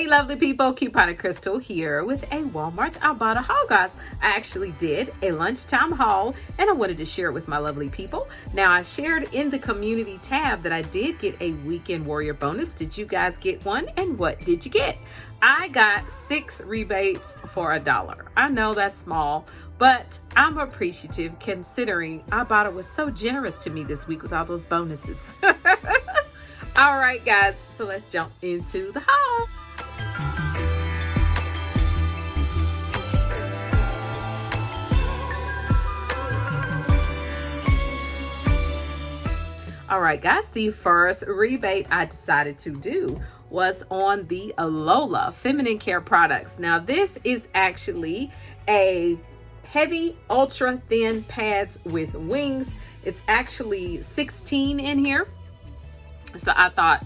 Hey lovely people, Coupon Crystal here with a Walmart Ibotta haul, guys. I actually did a lunchtime haul and I wanted to share it with my lovely people. Now I shared in the community tab that I did get a weekend warrior bonus. Did you guys get one, and what did you get? I got 6 rebates for $1. I know that's small, but I'm appreciative considering Ibotta was so generous to me this week with all those bonuses. All right guys, so let's jump into the haul. All right guys, the first rebate I decided to do was on the Alola feminine care products. Now this is actually a heavy ultra thin pads with wings. It's actually 16 in here. So I thought,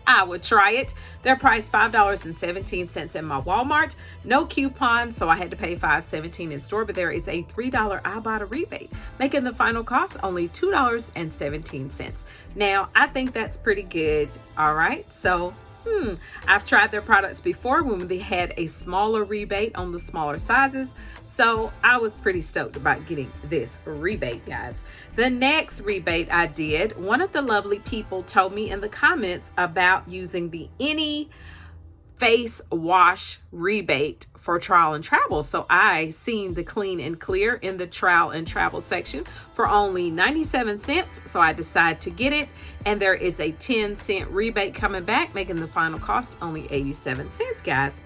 I would try it. They're priced $5.17 in my Walmart. No coupon, so I had to pay $5.17 in store, but there is a $3 Ibotta rebate, making the final cost only $2.17. Now, I think that's pretty good. All right, so I've tried their products before when they had a smaller rebate on the smaller sizes. So I was pretty stoked about getting this rebate, guys. The next rebate I did, one of the lovely people told me in the comments about using the Any face wash rebate for trial and travel. So I seen the clean and clear in the trial and travel section for only 97 cents. So I decided to get it. And there is a 10-cent rebate coming back, making the final cost only 87 cents, guys.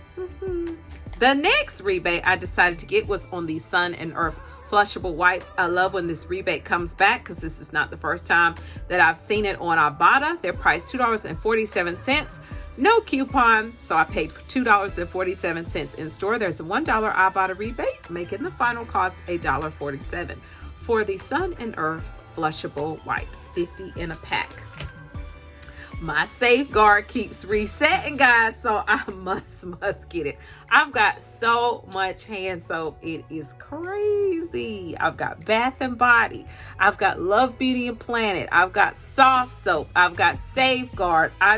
The next rebate I decided to get was on the Sun and Earth Flushable Wipes. I love when this rebate comes back because this is not the first time that I've seen it on Ibotta. They're priced $2.47. No coupon, so I paid for $2.47 in store. There's a $1 Ibotta rebate, making the final cost $1.47 for the Sun and Earth Flushable Wipes, 50 in a pack. My safeguard keeps resetting, guys, so I must get it. I've got so much hand soap, it is crazy. I've got Bath and Body, I've got Love Beauty and Planet, I've got soft soap, I've got safeguard. I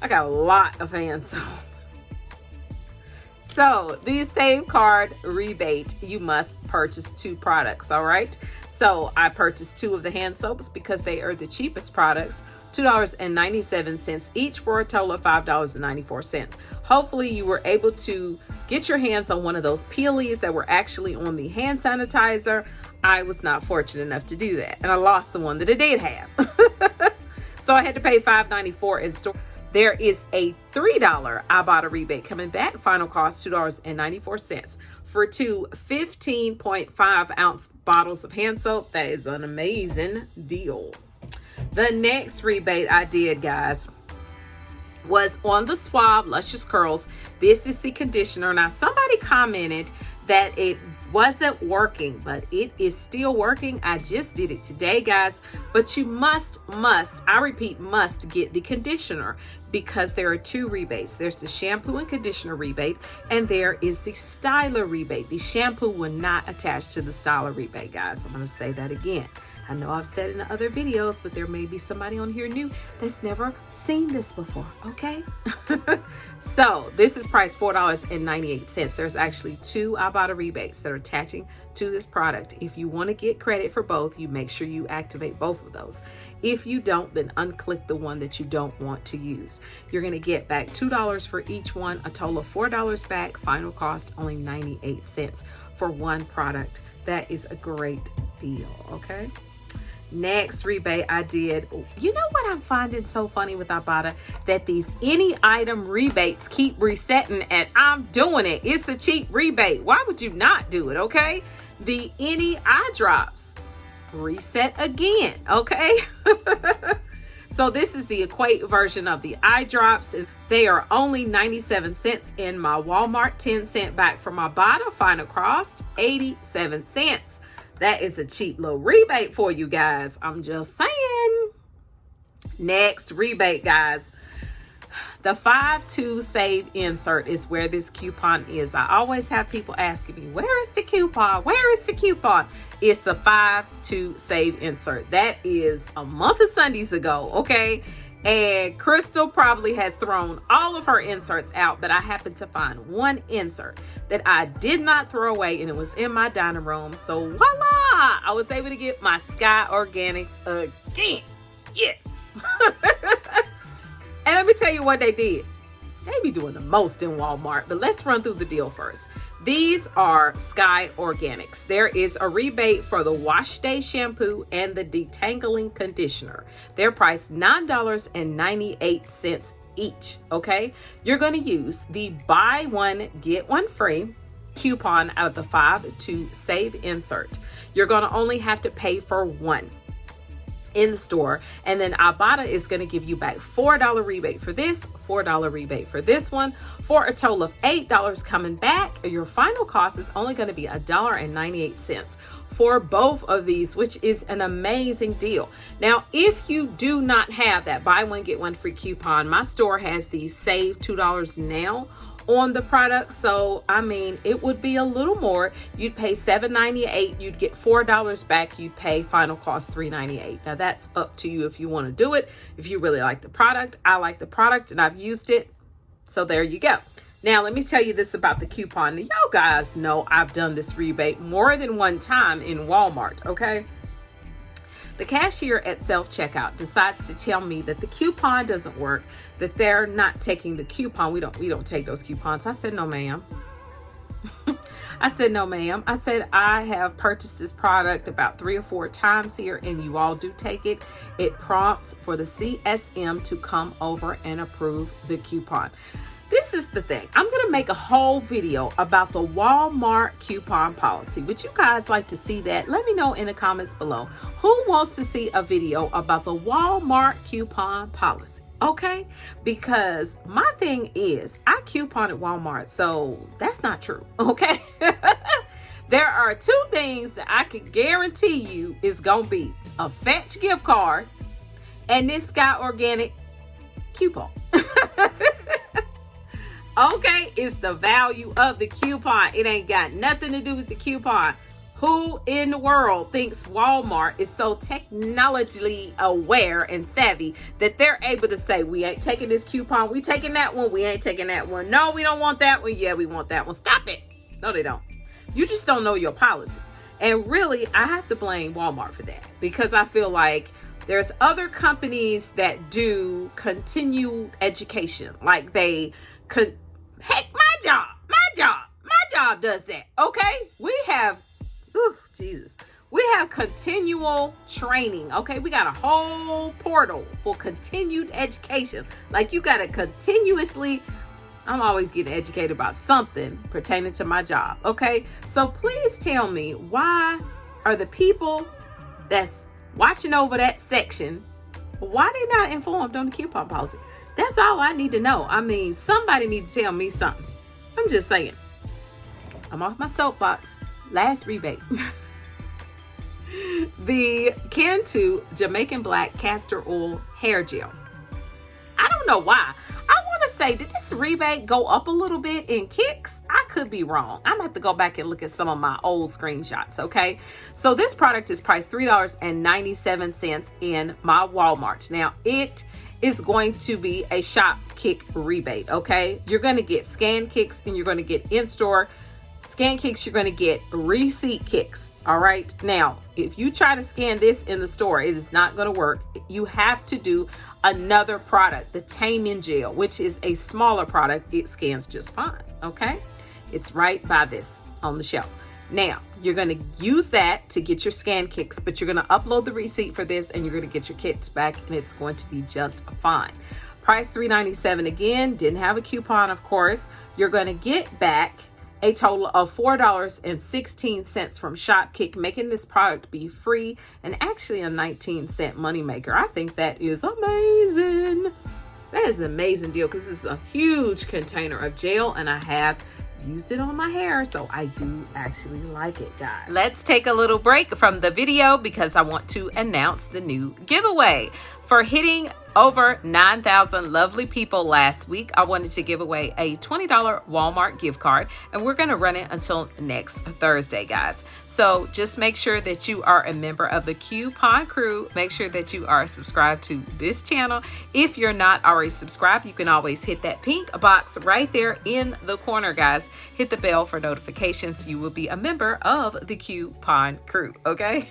got a lot of hand soap. So the safeguard rebate, you must purchase 2 products. All right, so I purchased 2 of the hand soaps because they are the cheapest products, $2.97 each, for a total of $5.94. Hopefully you were able to get your hands on one of those peelies that were actually on the hand sanitizer. I was not fortunate enough to do that, and I lost the one that it did have. So I had to pay $5.94 in store. There is a $3 Ibotta rebate coming back. Final cost $2.94 for 2 15.5 ounce bottles of hand soap. That is an amazing deal. The next rebate I did, guys, was on the Suave Luscious Curls. This is the conditioner. Now, somebody commented that it wasn't working, but it is still working. I just did it today, guys. But you must, I repeat, must get the conditioner because there are 2 rebates. There's the shampoo and conditioner rebate, and there is the styler rebate. The shampoo will not attach to the styler rebate, guys. I'm going to say that again. I know I've said it in other videos, but there may be somebody on here new that's never seen this before, okay? So this is priced $4.98. There's actually 2 Ibotta rebates that are attaching to this product. If you want to get credit for both, you make sure you activate both of those. If you don't, then unclick the one that you don't want to use. You're going to get back $2 for each one, a total of $4 back. Final cost only 98 cents for one product. That is a great deal, okay? Next rebate I did, you know what I'm finding so funny with Ibotta? That these any item rebates keep resetting, and I'm doing it. It's a cheap rebate. Why would you not do it, okay? The any eye drops reset again, okay? So this is the Equate version of the eye drops, and they are only 97 cents in my Walmart, 10 cent back from Ibotta. Final cost 87 cents. That is a cheap little rebate for you guys. I'm just saying. Next rebate, guys. The 5-2 save insert is where this coupon is. I always have people asking me, where is the coupon? Where is the coupon? It's the 5-2 save insert. That is a month of Sundays ago, okay? And Crystal probably has thrown all of her inserts out, but I happened to find one insert that I did not throw away, and it was in my dining room. So voila, I was able to get my Sky Organics again. Yes. And let me tell you what they did. They be doing the most in Walmart, but let's run through the deal first. These are Sky Organics. There is a rebate for the Wash Day shampoo and the detangling conditioner. They're priced $9.98 each, okay? You're going to use the buy one, get one free coupon out of the 5 to save insert. You're going to only have to pay for one in the store, and then Ibotta is going to give you back $4 rebate for this, $4 rebate for this one, for a total of $8 coming back. Your final cost is only going to be $1.98 for both of these, which is an amazing deal. Now, if you do not have that buy one get one free coupon, my store has the save $2 now on the product. So I mean, it would be a little more. You'd pay $7.98, you'd get $4 back, you'd pay final cost $3.98. Now that's up to you if you want to do it, if you really like the product. I like the product and I've used it, so there you go. Now let me tell you this about the coupon. Y'all guys know I've done this rebate more than one time in Walmart, okay? The cashier at self-checkout decides to tell me that the coupon doesn't work, that they're not taking the coupon. We don't take those coupons. I said, no, ma'am. I said, no, ma'am. I said, I have purchased this product about 3 or 4 times here, and you all do take it. It prompts for the CSM to come over and approve the coupon. This is the thing. I'm going to make a whole video about the Walmart coupon policy. Would you guys like to see that? Let me know in the comments below. Who wants to see a video about the Walmart coupon policy? Okay? Because my thing is, I coupon at Walmart, so that's not true. Okay? There are 2 things that I can guarantee you is going to be a Fetch gift card and this Sky Organic coupon. Okay, it's the value of the coupon. It ain't got nothing to do with the coupon. Who in the world thinks Walmart is so technologically aware and savvy that they're able to say, we ain't taking this coupon, we taking that one, we ain't taking that one. No, we don't want that one. Yeah, we want that one. Stop it. No, they don't. You just don't know your policy. And really, I have to blame Walmart for that, because I feel like there's other companies that do continued education. Like they could, heck, my job does that. Okay, we have we have continual training. Okay, we got a whole portal for continued education. Like you got to continuously, I'm always getting educated about something pertaining to my job. Okay, so please tell me, why are the people that's watching over that section, why they not informed on the coupon policy? That's all I need to know. I mean, somebody needs to tell me something. I'm just saying. I'm off my soapbox. Last rebate. The Cantu Jamaican Black Castor Oil Hair Gel. I don't know why. I want to say, did this rebate go up a little bit in kicks? I could be wrong. I'm going to have to go back and look at some of my old screenshots, okay? So this product is priced $3.97 in my Walmart. Now, it is going to be a shop kick rebate, okay? You're going to get scan kicks and you're going to get in-store scan kicks. You're going to get receipt kicks, all right? Now, if you try to scan this in the store, it is not going to work. You have to do another product, the Tamin Gel, which is a smaller product. It scans just fine, okay? It's right by this on the shelf. Now, you're going to use that to get your scan kicks, but you're going to upload the receipt for this and you're going to get your kits back and it's going to be just fine. Price $3.97 again. Didn't have a coupon, of course. You're going to get back a total of $4.16 from Shopkick, making this product be free and actually a 19-cent moneymaker. I think that is amazing. That is an amazing deal because this is a huge container of gel and I have used it on my hair, so I do actually like it, guys. Let's take a little break from the video because I want to announce the new giveaway. For hitting over 9,000 lovely people last week, I wanted to give away a $20 Walmart gift card, and we're going to run it until next Thursday, guys. So just make sure that you are a member of the Coupon Crew. Make sure that you are subscribed to this channel. If you're not already subscribed, you can always hit that pink box right there in the corner, guys. Hit the bell for notifications. You will be a member of the Coupon Crew, okay?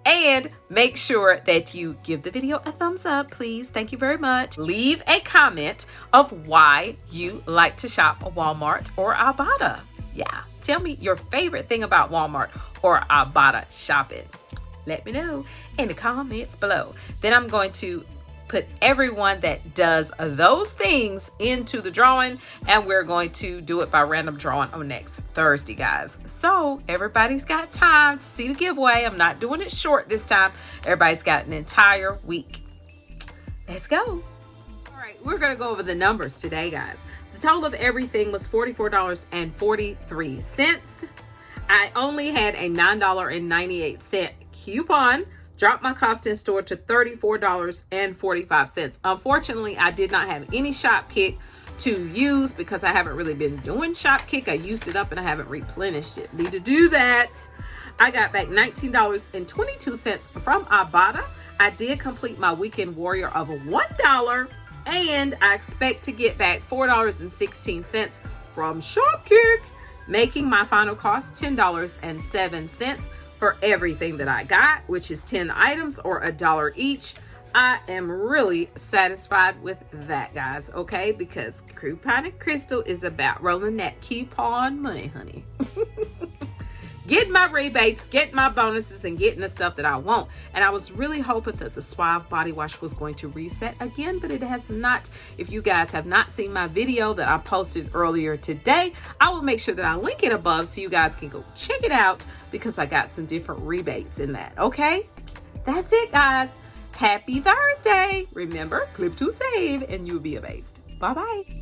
And make sure that you give the video a thumbs up, please. Thank you very much. Leave a comment of why you like to shop at Walmart or Ibotta. Yeah, tell me your favorite thing about Walmart or Ibotta shopping. Let me know in the comments below. Then I'm going to put everyone that does those things into the drawing, and we're going to do it by random drawing on next Thursday, guys. So everybody's got time to see the giveaway. I'm not doing it short this time. Everybody's got an entire week. Let's go. All right, we're going to go over the numbers today, guys. The total of everything was $44.43. I only had a $9.98 coupon. Dropped my cost in store to $34.45. Unfortunately, I did not have any Shopkick to use because I haven't really been doing Shopkick. I used it up and I haven't replenished it. Need to do that. I got back $19.22 from Ibotta. I did complete my weekend warrior of $1, and I expect to get back $4.16 from Shopkick, making my final cost $10.07. for everything that I got, which is 10 items or $1 each. I am really satisfied with that, guys, okay? Because Coupon and Crystal is about rolling that coupon money, honey. Getting my rebates, getting my bonuses, and getting the stuff that I want. And I was really hoping that the Suave body wash was going to reset again, but it has not. If you guys have not seen my video that I posted earlier today, I will make sure that I link it above so you guys can go check it out, because I got some different rebates in that, okay? That's it, guys. Happy Thursday. Remember, clip to save, and you'll be amazed. Bye-bye.